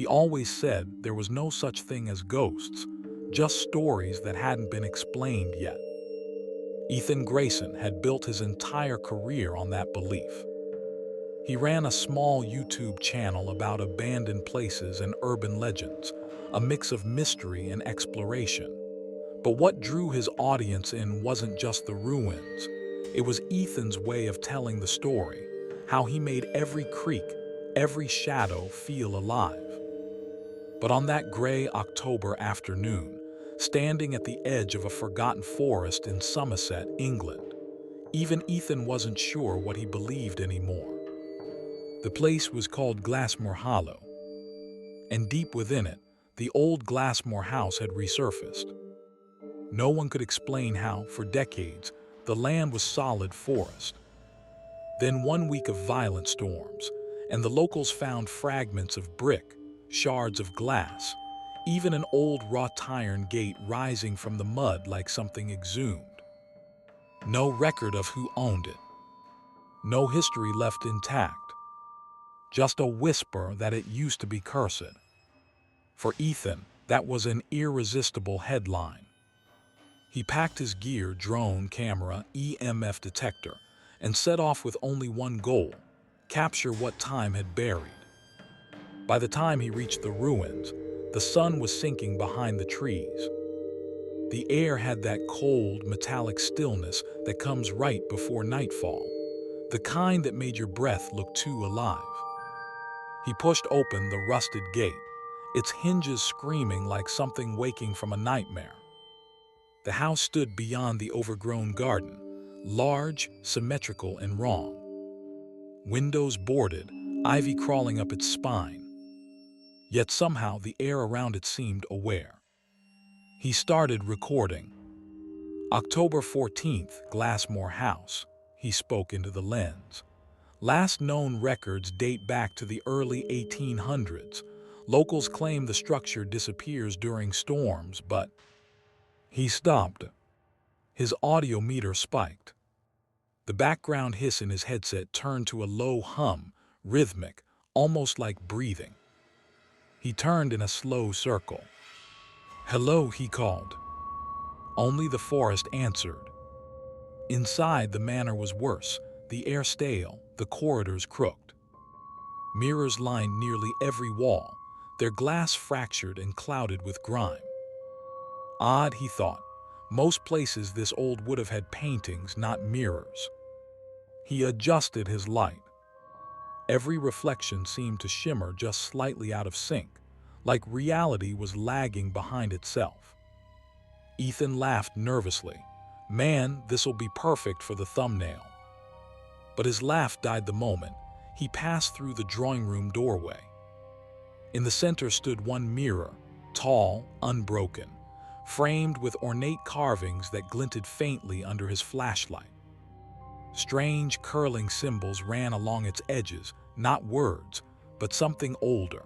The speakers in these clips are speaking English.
He always said there was no such thing as ghosts, just stories that hadn't been explained yet. Ethan Grayson had built his entire career on that belief. He ran a small YouTube channel about abandoned places and urban legends, a mix of mystery and exploration. But what drew his audience in wasn't just the ruins. It was Ethan's way of telling the story, how he made every creak, every shadow feel alive. But on that gray October afternoon, standing at the edge of a forgotten forest in Somerset, England, even Ethan wasn't sure what he believed anymore. The place was called Glassmoor Hollow, and deep within it, the old Glassmoor House had resurfaced. No one could explain how, for decades, the land was solid forest. Then one week of violent storms, and the locals found fragments of brick, shards of glass, even an old wrought iron gate rising from the mud like something exhumed. No record of who owned it. No history left intact. Just a whisper that it used to be cursed. For Ethan, that was an irresistible headline. He packed his gear, drone, camera, EMF detector, and set off with only one goal: capture what time had buried. By the time he reached the ruins, the sun was sinking behind the trees. The air had that cold, metallic stillness that comes right before nightfall, the kind that made your breath look too alive. He pushed open the rusted gate, its hinges screaming like something waking from a nightmare. The house stood beyond the overgrown garden, large, symmetrical, and wrong. Windows boarded, ivy crawling up its spine. Yet somehow the air around it seemed aware. He started recording. October 14th, Glassmoor House. He spoke into the lens. Last known records date back to the early 1800s. Locals claim the structure disappears during storms, but... He stopped. His audio meter spiked. The background hiss in his headset turned to a low hum, rhythmic, almost like breathing. He turned in a slow circle. "Hello," he called. Only the forest answered. Inside, the manor was worse, the air stale, the corridors crooked. Mirrors lined nearly every wall, their glass fractured and clouded with grime. Odd, he thought. Most places this old would have had paintings, not mirrors. He adjusted his light. Every reflection seemed to shimmer just slightly out of sync, like reality was lagging behind itself. Ethan laughed nervously. Man, this'll be perfect for the thumbnail. But his laugh died the moment he passed through the drawing room doorway. In the center stood one mirror, tall, unbroken, framed with ornate carvings that glinted faintly under his flashlight. Strange, curling symbols ran along its edges, not words, but something older.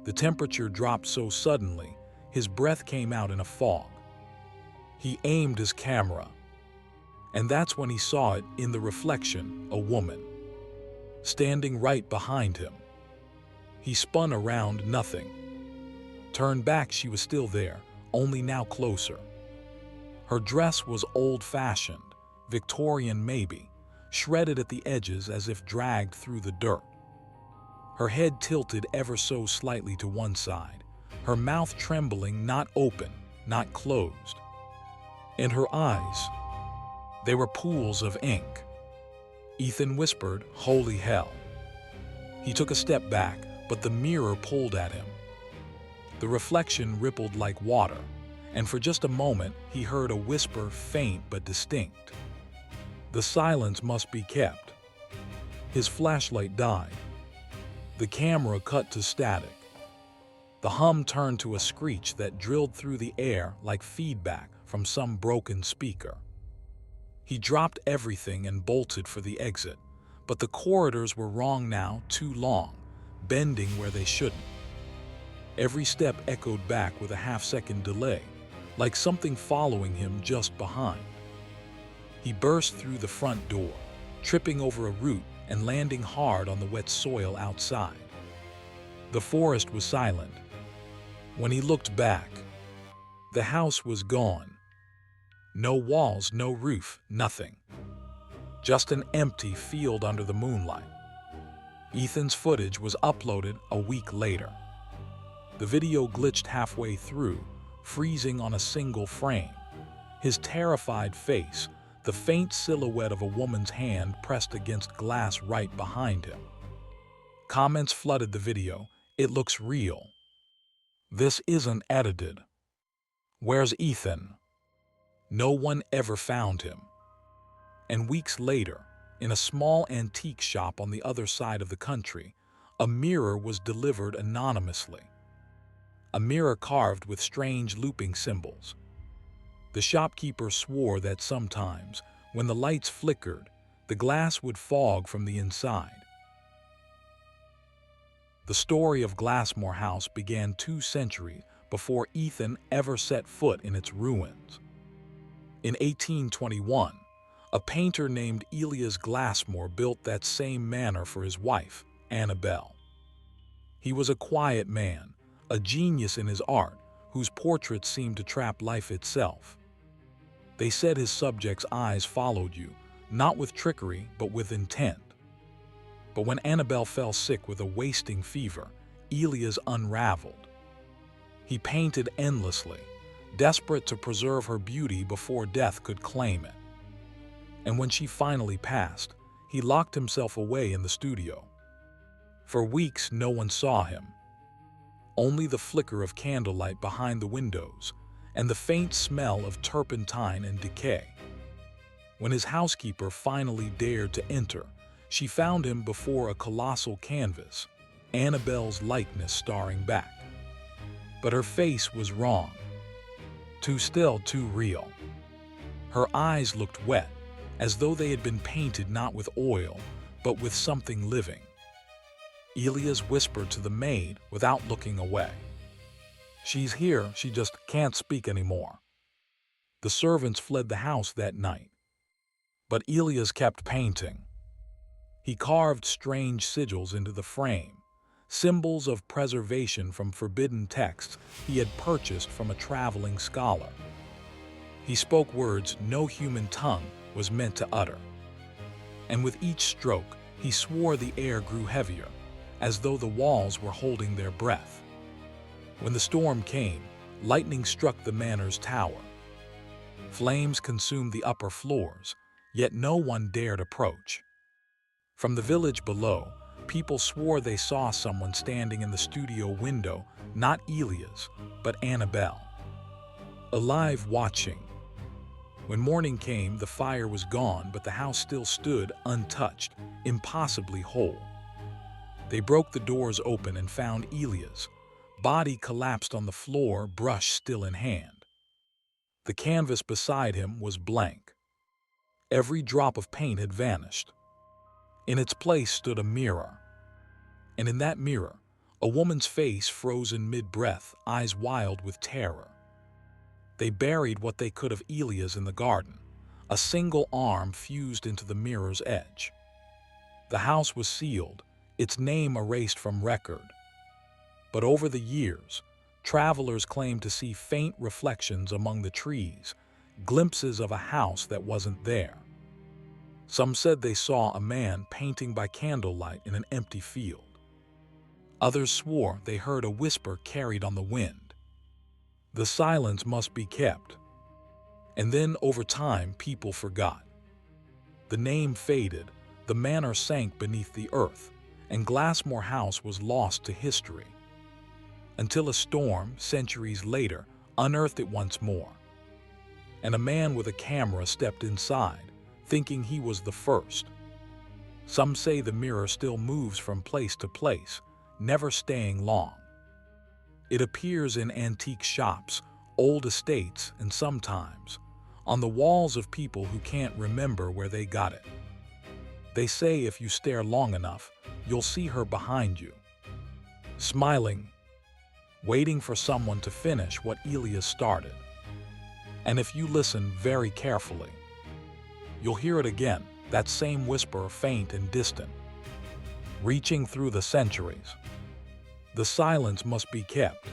The temperature dropped so suddenly, his breath came out in a fog. He aimed his camera, and that's when he saw it in the reflection, a woman, standing right behind him. He spun around, nothing. Turned back, she was still there, only now closer. Her dress was old-fashioned, Victorian maybe, shredded at the edges as if dragged through the dirt. Her head tilted ever so slightly to one side, her mouth trembling, not open, not closed. And her eyes, they were pools of ink. Ethan whispered, "Holy hell." He took a step back, but the mirror pulled at him. The reflection rippled like water, and for just a moment he heard a whisper, faint but distinct. The silence must be kept. His flashlight died. The camera cut to static. The hum turned to a screech that drilled through the air like feedback from some broken speaker. He dropped everything and bolted for the exit, but the corridors were wrong now, too long, bending where they shouldn't. Every step echoed back with a half-second delay, like something following him just behind. He burst through the front door, tripping over a root and landing hard on the wet soil outside. The forest was silent. When he looked back, the house was gone. No walls, no roof, nothing. Just an empty field under the moonlight. Ethan's footage was uploaded a week later. The video glitched halfway through, freezing on a single frame. His terrified face, the faint silhouette of a woman's hand pressed against glass right behind him. Comments flooded the video. It looks real. This isn't edited. Where's Ethan? No one ever found him. And weeks later, in a small antique shop on the other side of the country, a mirror was delivered anonymously. A mirror carved with strange looping symbols. The shopkeeper swore that sometimes, when the lights flickered, the glass would fog from the inside. The story of Glassmoor House began 2 centuries before Ethan ever set foot in its ruins. In 1821, a painter named Elias Glassmoor built that same manor for his wife, Annabelle. He was a quiet man, a genius in his art, whose portraits seemed to trap life itself. They said his subjects' eyes followed you, not with trickery, but with intent. But when Annabelle fell sick with a wasting fever, Elias unraveled. He painted endlessly, desperate to preserve her beauty before death could claim it. And when she finally passed, he locked himself away in the studio. For weeks, no one saw him. Only the flicker of candlelight behind the windows and the faint smell of turpentine and decay. When his housekeeper finally dared to enter, she found him before a colossal canvas, Annabelle's likeness starring back. But her face was wrong. Too still, too real. Her eyes looked wet, as though they had been painted not with oil, but with something living. Elias whispered to the maid without looking away. "She's here, she just can't speak anymore." The servants fled the house that night. But Elias kept painting. He carved strange sigils into the frame, symbols of preservation from forbidden texts he had purchased from a traveling scholar. He spoke words no human tongue was meant to utter. And with each stroke, he swore the air grew heavier, as though the walls were holding their breath. When the storm came, lightning struck the manor's tower. Flames consumed the upper floors, yet no one dared approach. From the village below, people swore they saw someone standing in the studio window, not Elias, but Annabelle. Alive, watching. When morning came, the fire was gone, but the house still stood untouched, impossibly whole. They broke the doors open and found Elias, body collapsed on the floor, brush still in hand. The canvas beside him was blank. Every drop of paint had vanished. In its place stood a mirror. And in that mirror, a woman's face frozen mid-breath, eyes wild with terror. They buried what they could of Elias in the garden, a single arm fused into the mirror's edge. The house was sealed, its name erased from record. But over the years, travelers claimed to see faint reflections among the trees, glimpses of a house that wasn't there. Some said they saw a man painting by candlelight in an empty field. Others swore they heard a whisper carried on the wind. The silence must be kept. And then, over time, people forgot. The name faded, the manor sank beneath the earth, and Glassmoor House was lost to history. Until a storm, centuries later, unearthed it once more. And a man with a camera stepped inside, thinking he was the first. Some say the mirror still moves from place to place, never staying long. It appears in antique shops, old estates, and sometimes on the walls of people who can't remember where they got it. They say if you stare long enough, you'll see her behind you, smiling, waiting for someone to finish what Elias started. And if you listen very carefully, you'll hear it again, that same whisper, faint and distant, reaching through the centuries. The silence must be kept,